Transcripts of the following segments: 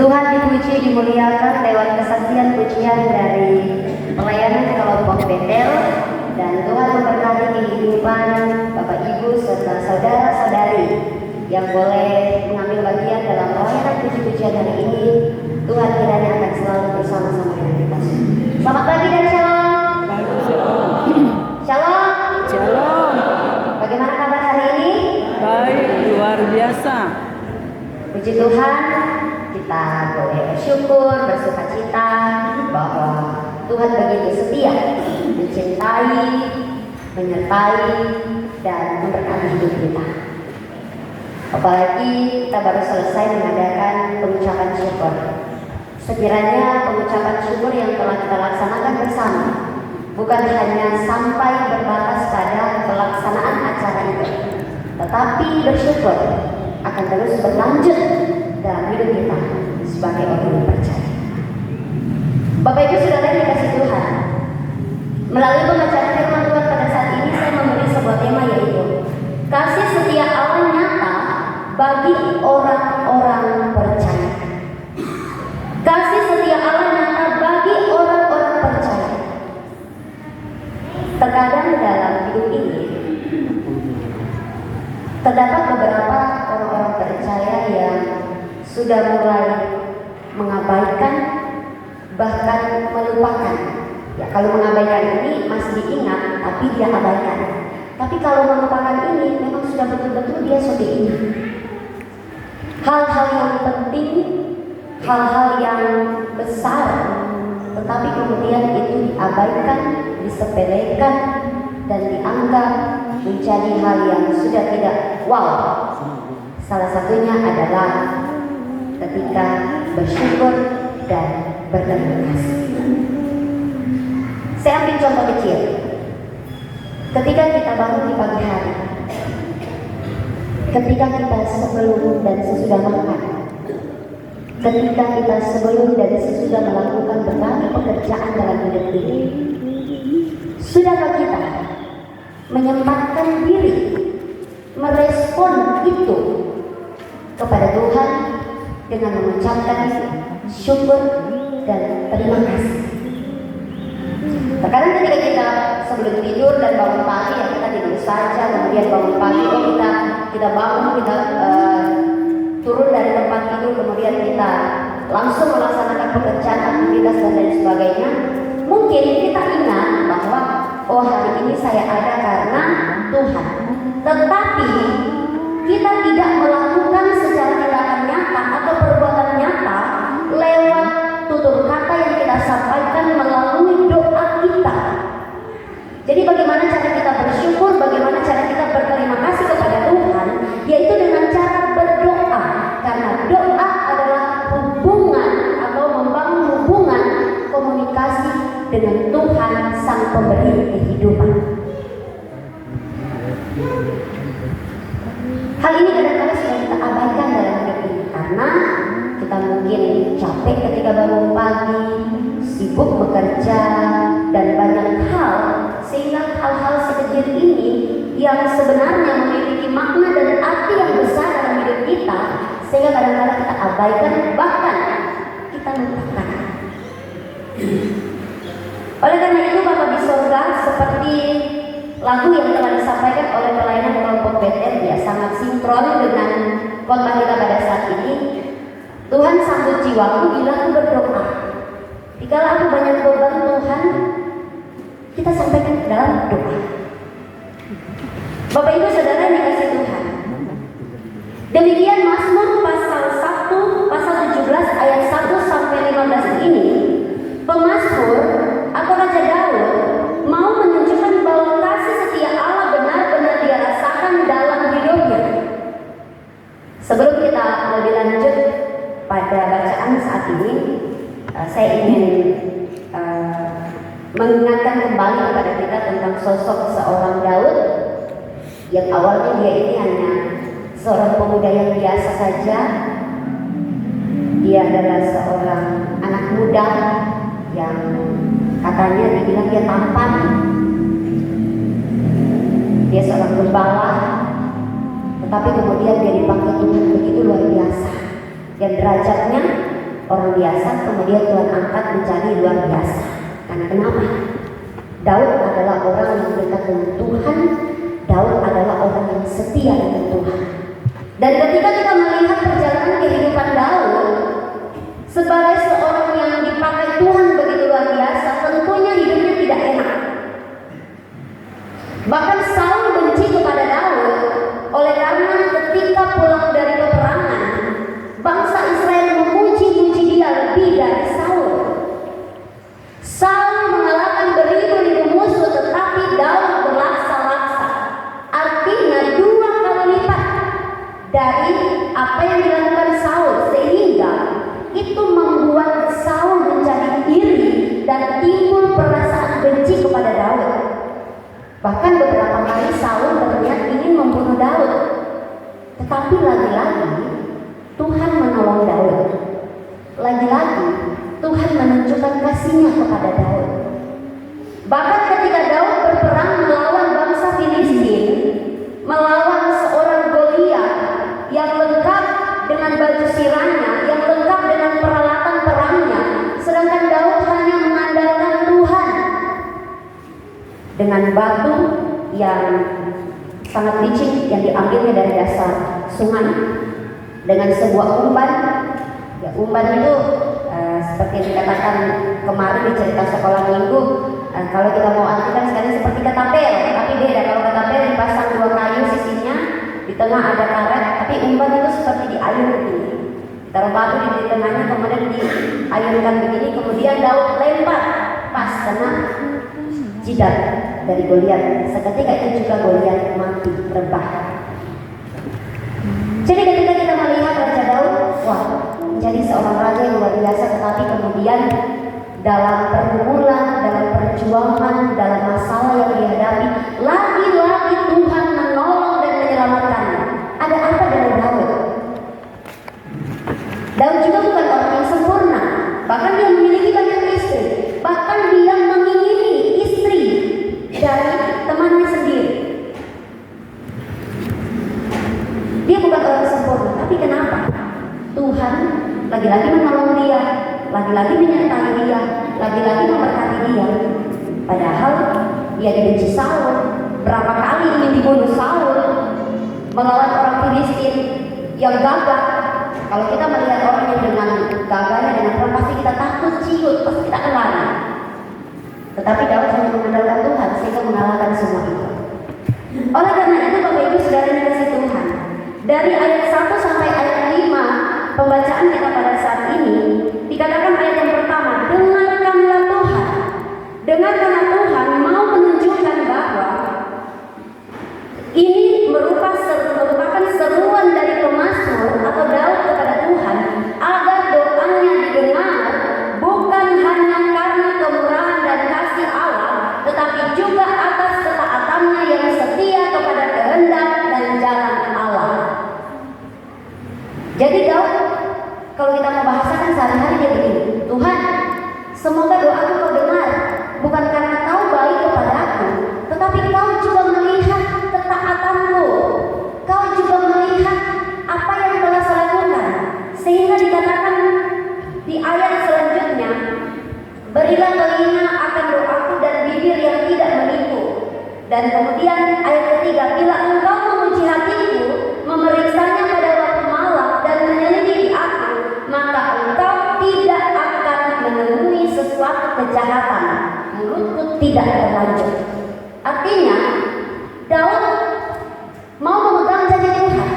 Tuhan dipuji, dimuliakan lewat kesaksian pujian dari pelayanan kelompok Betel, dan Tuhan memberkati kehidupan Bapak Ibu serta saudara-saudari yang boleh mengambil bagian dalam pelayanan puji-pujian hari ini. Tuhan kiranya akan selalu bersama-sama dengan kita. Selamat pagi dan shalom. Shalom. Shalom. Bagaimana kabar hari ini? Baik, luar biasa. Puji Tuhan, kita boleh bersyukur, bersukacita bahwa Tuhan begitu setia, mencintai, menyertai, dan memberkati hidup kita. Apalagi kita baru selesai mengadakan pengucapan syukur. Sekiranya pengucapan syukur yang telah kita laksanakan bersama bukan hanya sampai berbatas pada pelaksanaan acara itu, tetapi bersyukur akan terus berlanjut dalam hidup kita sebagai orang yang percaya. Bapak Ibu Saudara yang dikasihi Tuhan, melalui pembacaan firman Tuhan pada saat ini saya memberi sebuah tema, yaitu kasih setia Allah nyata bagi orang-orang percaya. Kasih setia Allah nyata bagi orang-orang percaya. Terkadang dalam hidup ini terdapat beberapa orang-orang percaya yang sudah mulai mengabaikan, bahkan melupakan. Ya, kalau mengabaikan ini masih diingat, tapi dia abaikan. Tapi kalau melupakan ini memang sudah betul-betul dia sudah ingat. Hal-hal yang penting, hal-hal yang besar, tetapi kemudian itu diabaikan, disepelekan, dan dianggap menjadi hal yang sudah tidak wow. Salah satunya adalah ketika bersyukur dan berterima kasih. Saya ambil contoh kecil. Ketika kita bangun di pagi hari, ketika kita sebelum dan sesudah makan, ketika kita sebelum dan sesudah melakukan berbagai pekerjaan dalam hidup ini, sudahkah kita menyempatkan diri merespon itu kepada Tuhan dengan mengucapkan syukur dan terima kasih? Terkadang ketika kita sebelum tidur dan bangun pagi, ya kita tidur saja, kemudian bangun pagi, kita bangun, kita turun dari tempat tidur, kemudian kita langsung melaksanakan pekerjaan, aktivitas dan lain sebagainya. Mungkin kita ingat bahwa oh, hari ini saya ada karena Tuhan. Tetapi kita tidak melakukan secara tindakan nyata atau perbuatan nyata lewat tutur kata yang kita sampaikan melalui doa kita. Jadi bagaimana cara kita bersyukur, bagaimana cara kita berterima kasih kepada Tuhan, yaitu dengan cara berdoa. Karena doa adalah hubungan atau membangun hubungan komunikasi dengan Tuhan Sang Pemberi kehidupan. Hal ini kadang-kadang sudah kita abaikan dalam hidup ini karena kita mungkin capek ketika bangun pagi, sibuk bekerja, dan banyak hal, sehingga hal-hal sekecil ini yang sebenarnya memiliki makna dan arti yang besar dalam hidup kita, sehingga kadang-kadang kita abaikan, bahkan kita lupakan. Oleh karena itu Bapak di surga, seperti lagu yang telah disampaikan oleh pelayanan kelompok Betel, ya sangat sinkron dengan khotbah kita pada saat ini. Tuhan sambut jiwaku bila aku berdoa. Jikalau aku banyak beban Tuhan, kita sampaikan dalam doa. Bapak Ibu Saudara yang dikasihi Tuhan, demikian Mazmur pasal 1, pasal 17 ayat 1 sampai 15 ini, pemazmur atau Raja Daud mau menunjukkan bahwa kasih setia Allah benar-benar dia rasakan dalam hidupnya. Sebelum kita lebih lanjut pada bacaan saat ini, saya ingin mengingatkan kembali kepada kita tentang sosok seorang Daud yang awalnya dia ini hanya seorang pemuda yang biasa saja. Dia adalah seorang anak muda yang katanya dibilang dia tampan. Dia seorang gembala, tetapi kemudian dia dipanggil Tuhan begitu luar biasa, dan derajatnya orang biasa, kemudian Tuhan angkat menjadi luar biasa. Karena kenapa? Daud adalah orang yang dekat dengan Tuhan. Daud adalah orang yang setia dengan Tuhan. Dan ketika kita melihat perjalanan kehidupan Daud sebagai seorang yang dipakai Tuhan begitu luar biasa, tentunya hidupnya tidak enak. Bahkan Saul benci kepada Daud oleh karena ketika pulang dari peperangan, bangsa Israel memuji-muji dia lebih dari Saul. Saul mengalahkan beribu-ribu musuh, tetapi Daud berlaksa-laksa. Artinya 2 kali lipat dari apa yang dilakukan Saul, sehingga itu membuat Saul menjadi iri dan timbul perasaan benci kepada Daud. Bahkan beberapa kali Saul berniat ingin membunuh Daud, tetapi lagi-lagi Tuhan menolong Daud. Lagi-lagi Tuhan menunjukkan kasih-Nya kepada Daud. Bahkan ketika Daud berperang melawan bangsa Filistin, melawan seorang Goliat yang lengkap dengan baju sirahnya, yang lengkap dengan peralatan perangnya, sedangkan Daud hanya mengandalkan Tuhan dengan batu yang sangat licin yang diambilnya dari dasar sungai, dengan sebuah umpan. Ya, umpan itu seperti yang dikatakan kemarin di cerita sekolah minggu, kalau kita mau artikan sekarang seperti ketapel, tapi beda. Kalau ketapel dipasang 2 kayu sisinya, di tengah ada karet, tapi umpan itu seperti diayun begini. Taruh batu di tengahnya, kemudian diayunkan begini, kemudian Daud lempar, pas kena jidat dari Goliat. Seketika itu juga Goliat mati, rebah. Jadi ketika kita melihat Raja Daud, wah, menjadi seorang raja yang luar biasa, tetapi kemudian dalam pergumulan, dalam perjuangan, dalam masalah yang dihadapi, lagi-lagi Tuhan menolong dan menyelamatkannya. Ada apa dengan Daud? Daud juga bukan orang yang sempurna, bahkan dia memiliki banyak istri, bahkan dia mengingini istri dari temannya sendiri. Dia bukan orang sempurna, tapi kenapa? Tuhan lagi-lagi menolong dia, lagi-lagi menyertai dia, lagi-lagi memberkati dia. Padahal dia dibenci Saul, berapa kali ingin dibunuh Saul, melawan orang Filistin yang gagah. Kalau kita melihat orang yang dengan gagahnya, dengan perang, pasti kita takut, ciut, pasti kita akan lari. Tetapi Daud hanya mengandalkan Tuhan sehingga mengalahkan semua itu. Oleh karena itu Bapak Ibu Saudara yang dikasihi Tuhan, dari ayat 1 sampai ayat 5 pembacaan kita pada saat ini, dikatakan ayat yang pertama, dengarkanlah Tuhan. Dengarkanlah Tuhan mau menunjukkan bahwa ini merupakan seruan dari pemazmur atau Daud kepada Tuhan agar doanya didengar, bukan hanya karena kemurahan dan kasih Allah, tetapi juga atas ketaatannya yang setia kepada kehendak dan jalan Allah. Jadi Daud, kalau kita membahasakan sehari-hari dia begini, Tuhan, semoga doaku kau dengar, bukan karena kau baik kepada aku, tetapi kau juga melihat ketaatanku, kau juga melihat apa yang telah saya lakukan. Sehingga dikatakan di ayat selanjutnya, berilah telinga akan doaku dan bibir yang tidak menipu. Dan kemudian ayat ketiga, bila engkau memuji hatiku, memeriksanya pada waktu malam dan menyelidiki aku, maka engkau tidak akan menemui sesuatu kejahatan, mulutku tidak terlanjur. Artinya Daud mau memegang janji Tuhan.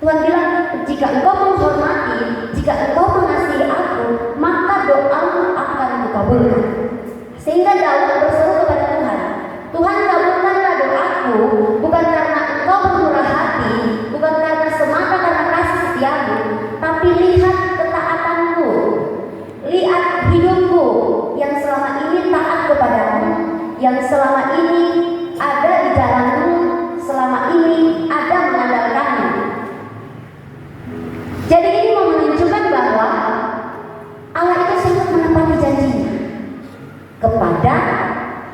Tuhan bilang, jika engkau menghormati, jika engkau mengasihi aku, maka doamu akan dikabulkan. Sehingga Daud berseru kepada Tuhan, Tuhan kabulkanlah doaku, bukan karena engkau bermurah hati, bukan karena semata karena kasih setiamu, tapi lihat ketaatanku, lihat hidupku yang selama ini taat kepadamu, yang selama ini ada di jalanmu, selama ini ada mengandalkanmu. Jadi ini mau menunjukkan bahwa Allah itu sangat menepati janjinya kepada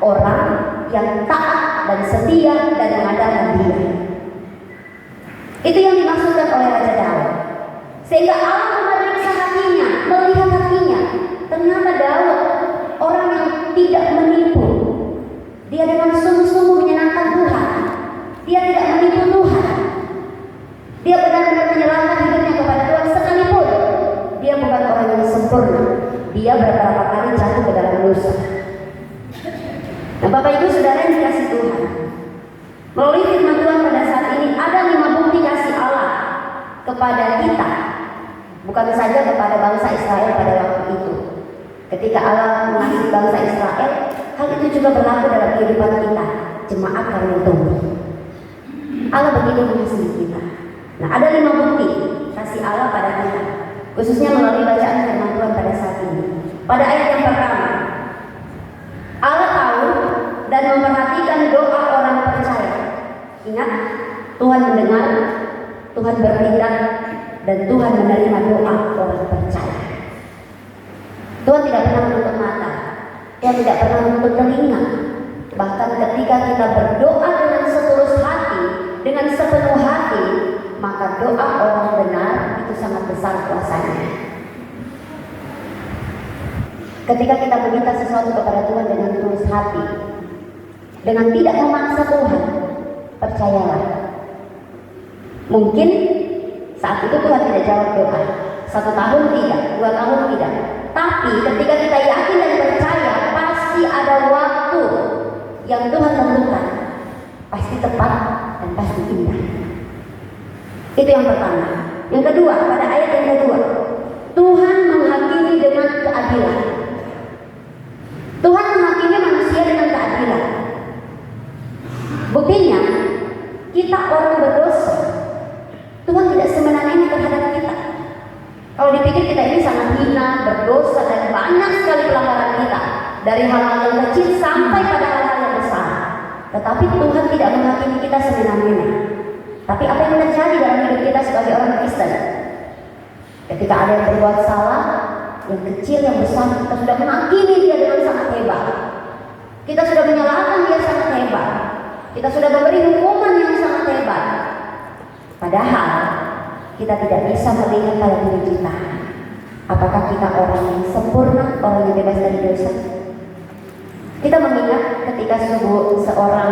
orang yang taat dan setia dan mengandalkan Dia. Itu yang dimaksudkan oleh Raja Daud. Sehingga Allah memeriksa hatinya, dia beberapa kali jatuh ke dalam dosa. Nah, Bapak Ibu Saudara yang dikasih Tuhan, melalui firman Tuhan pada saat ini ada 5 bukti kasih Allah kepada kita, bukan saja kepada bangsa Israel pada waktu itu. Ketika Allah mengasihi bangsa Israel, hal itu juga berlaku dalam kehidupan kita, jemaat Karmel Tunggu. Allah begitu mengasihi kita. Nah, ada 5 bukti kasih Allah pada kita, khususnya melalui bacaan firman Tuhan pada saat ini. Pada ayat yang pertama, Allah tahu dan memperhatikan doa orang percaya. Ingat, Tuhan mendengar, Tuhan bertindak, dan Tuhan menerima doa orang percaya. Tuhan tidak pernah menutup mata, Tuhan tidak pernah menutup telinga. Bahkan ketika kita berdoa dengan setulus hati, dengan sepenuh hati, maka doa orang benar itu sangat besar kuasanya. Ketika kita meminta sesuatu kepada Tuhan dengan tulus hati, dengan tidak memaksa Tuhan, percayalah, mungkin saat itu Tuhan tidak jawab doa, 1 tahun tidak, 2 tahun tidak. Tapi ketika kita yakin dan percaya, pasti ada waktu yang Tuhan tentukan, pasti tepat dan pasti indah. Itu yang pertama. Yang kedua, pada ayat yang kedua, Tuhan menghakimi dengan keadilan. Tuhan menghakimi manusia dengan keadilan. Buktinya, kita orang berdosa, Tuhan tidak semena-mena ini terhadap kita. Kalau dipikir kita ini sangat hina, berdosa, dan banyak sekali pelanggaran kita, dari hal-hal yang kecil sampai pada hal-hal yang besar. Tetapi Tuhan tidak menghakimi kita semena-mena. Tapi apa yang terjadi dalam hidup kita sebagai orang Kristen? Ketika ada yang berbuat salah, yang kecil, yang besar, kita sudah menghakimi dia dengan sangat hebat. Kita sudah menyalahkan dia sangat hebat. Kita sudah memberi hukuman yang sangat hebat. Padahal kita tidak bisa melihat pada diri kita, apakah kita orang yang sempurna, orang yang bebas dari dosa. Kita mengingat ketika seorang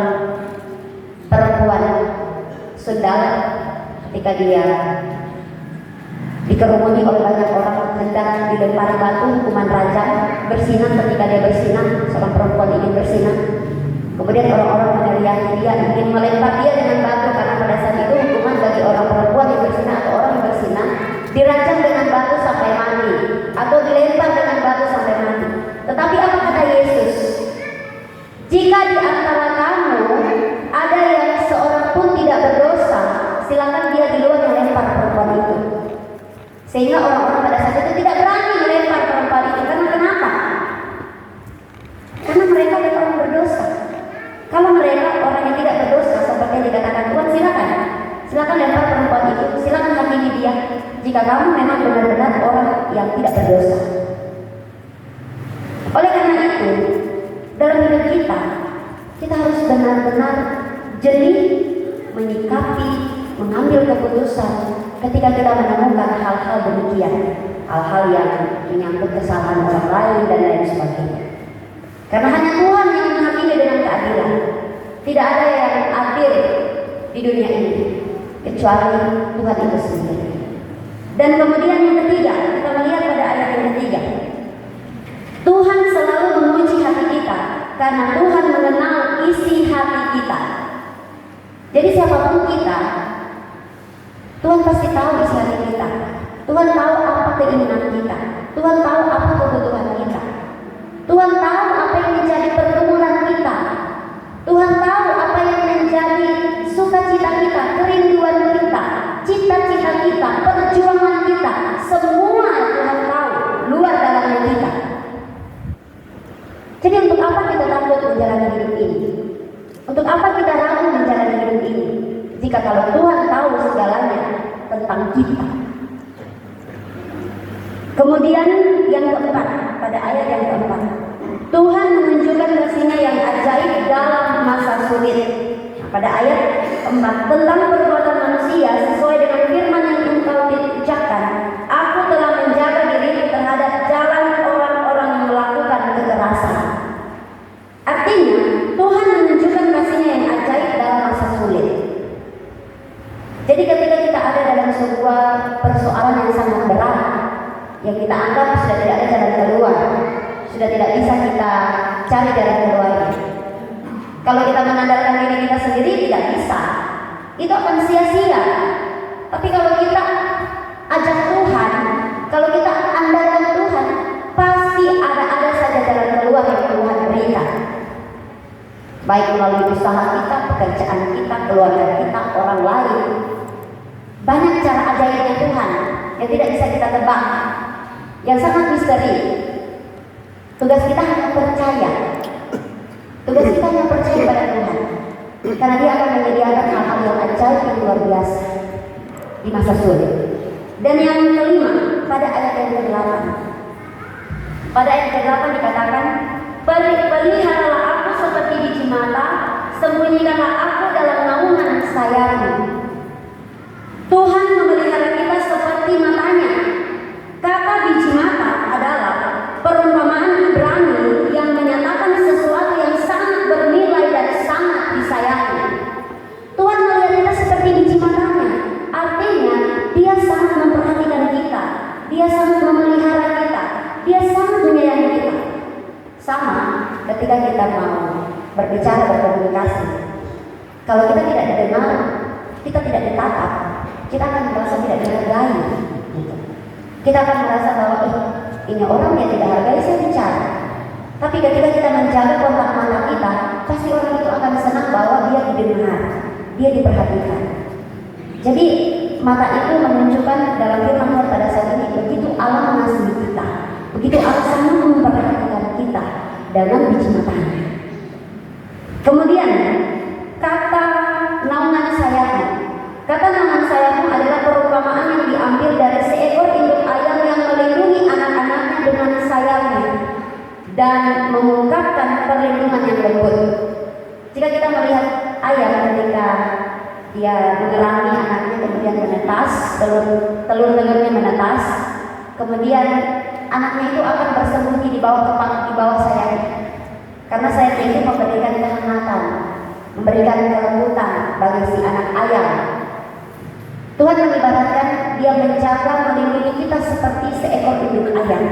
perempuan Sundal, ketika dia dikerumuni oleh banyak orang, hendak dilempari batu, hukuman rajam, bersinang. Ketika dia bersinang, seorang perempuan ingin bersinang, kemudian orang-orang meneriaki dia, ingin melempar dia dengan batu, karena pada saat itu hukuman bagi orang perempuan yang bersinang atau orang yang bersinang, dirajam dengan batu sampai mati, atau dilempar dengan batu sampai mati. Tetapi apa kata Yesus? Jika di antara kamu ada yang seorang pun tidak berdosa, silakan dia duluan yang lempar perempuan itu. Sehingga orang-orang pada saat itu tidak berani melempar perempuan itu. Karena kenapa? Karena mereka adalah orang berdosa. Kalau mereka orang yang tidak berdosa, seperti yang dikatakan Tuhan, silakan lempar perempuan itu, silakan hakimi dia. Jika kamu memang benar-benar orang yang tidak berdosa. Oleh karena itu, dalam hidup kita harus benar-benar jeli menyikapi, mengambil keputusan ketika kita menemukan hal-hal demikian, hal-hal yang menyangkut kesalahan orang lain dan lain sebagainya. Karena hanya Tuhan yang menghakimi dengan keadilan. Tidak ada yang adil di dunia ini kecuali Tuhan itu sendiri. Dan kemudian yang ketiga, kita melihat pada ayat yang ketiga, Tuhan selalu menguji hati kita karena Tuhan mengenal isi hati kita. Jadi siapapun kita, Tuhan pasti tahu isi hati kita. Tuhan tahu apa keinginan kita. Tuhan tahu apa kebutuhan kita. Tuhan tahu apa yang menjadi pergumulan kita. Tuhan tahu apa yang menjadi sukacita kita, kerinduan kita, cita-cita kita, perjuangan kita. Semua Tuhan tahu, luar dalamnya kita. Jadi untuk apa kita takut menjalani hidup ini? Untuk apa kita ragu menjalani hidup ini? Jika kalau Tuhan tahu segalanya tentang kita. Kemudian yang keempat, pada ayat yang keempat, Tuhan menunjukkan kasih-Nya yang ajaib dalam masa sulit. Pada ayat keempat, tentang perbuatan manusia sesuai dengan firman yang engkau ucapkan, aku telah menjaga diriku terhadap jalan orang-orang yang melakukan kekerasan. Artinya, Tuhan menunjukkan kasih-Nya yang ajaib dalam masa sulit. Jadi ketika kita ada dalam sebuah persoalan yang sangat berat, yang kita anggap sudah tidak ada jalan keluar, sudah tidak bisa kita cari jalan keluarnya. Kalau kita mengandalkan diri kita sendiri tidak bisa, itu akan sia-sia. Tapi kalau kita ajak Tuhan, kalau kita andalkan Tuhan, pasti ada saja jalan keluar yang Tuhan berikan. Baik melalui usaha kita, pekerjaan kita, keluarga kita, orang lain. Banyak cara ajaibnya Tuhan yang tidak bisa kita tebak, yang sangat misteri. Tugas kita hanya percaya. Tugas kita hanya percaya pada Tuhan, karena Dia akan menyediakan hal-hal yang ajaib yang luar biasa di masa sulit. Dan yang kelima, pada ayat yang ke-8. Pada ayat ke-8 dikatakan, peliharalah aku seperti biji mata, sembunyikanlah aku dalam naungan sayapmu. Tuhan memelihara kita seperti matanya. Kata biji mata adalah perumpamaan Ibrani yang menyatakan sesuatu yang sangat bernilai dan sangat disayangi. Tuhan melihat kita seperti biji matanya. Artinya Dia sangat memperhatikan kita, Dia sangat memelihara kita, Dia sangat menyayangi kita. Sama ketika kita mau berbicara, berkomunikasi, kalau kita tidak didengar, kita tidak ditatap, kita akan merasa tidak dihargai. Kita akan merasa bahwa ini orang yang tidak hargai saya bicara. Tapi ketika kita menjaga kontak mata kita, pasti orang itu akan senang bahwa dia didengar, dia diperhatikan. Jadi mata itu menunjukkan dalam firman Tuhan pada saat ini, begitu Allah mengasihi kita, begitu Allah sangat memperhatikan kita dalam biji matanya. Kemudian kata naungan sayapmu. Kata naungan sayapmu adalah perumpamaan yang diambil dari seekor induk ayam yang melindungi anak-anaknya dengan sayapnya dan mengungkapkan perlindungan yang lembut. Jika kita melihat ayam ketika dia mengerangi anaknya, kemudian menetas, telur-telurnya menetas, kemudian anaknya itu akan bersembunyi di bawah sayapnya. Karena sayapnya itu memberikan kehangatan, memberikan kelembutan bagi si anak ayam. Tuhan mengibaratkan Dia menjaga, melindungi kita seperti seekor induk ayam.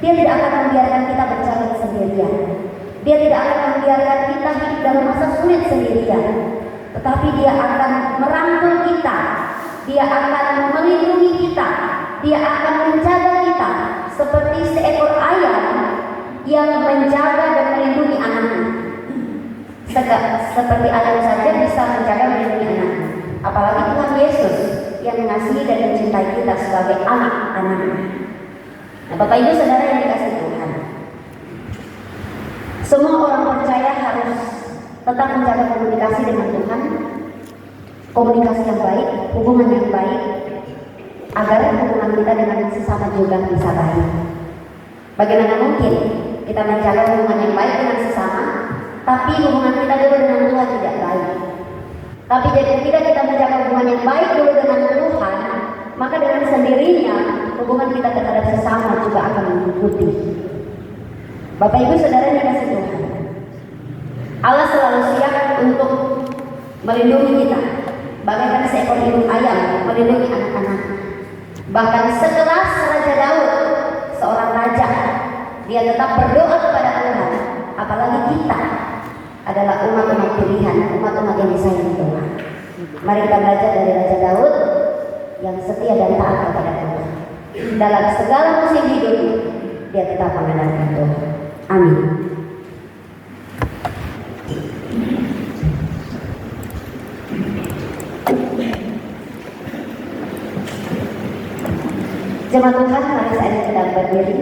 Dia tidak akan membiarkan kita berjalan sendirian. Dia tidak akan membiarkan kita hidup dalam masa sulit sendirian. Tetapi Dia akan merangkul kita, Dia akan melindungi kita, Dia akan menjaga kita seperti seekor ayam yang menjaga dan melindungi anaknya. Seperti ayam saja bisa menjaga dan melindungi anaknya, apalagi Tuhan Yesus yang mengasihi dan mencintai kita sebagai anak-anaknya. Nah, Bapak Ibu Saudara yang dikasihi Tuhan, semua orang percaya harus tetap menjaga komunikasi dengan Tuhan, komunikasi yang baik, hubungan yang baik, agar hubungan kita dengan sesama juga bisa baik. Bagaimana mungkin kita menjaga hubungan yang baik dengan sesama, tapi hubungan kita dulu dengan Tuhan tidak baik? Tapi jika kita menjaga hubungan yang baik dulu dengan Tuhan, maka dengan sendirinya hubungan kita terhadap sesama juga akan mengikuti. Bapak Ibu Saudara yang dikasihi Tuhan, Allah selalu siap untuk melindungi kita, bagaikan seekor induk ayam melindungi anak-anak. Bahkan sekelas Raja Daud, seorang raja, dia tetap berdoa kepada Tuhan. Apalagi kita adalah umat-umat pilihan, umat-umat yang disayangi Tuhan. Mari kita belajar dari Raja Daud yang setia dan taat kepada Tuhan. Dalam segala musim hidup, dia tetap mengandalkan Tuhan. Amin. Jemaat Tuhan, mari saat ini kita berdiri.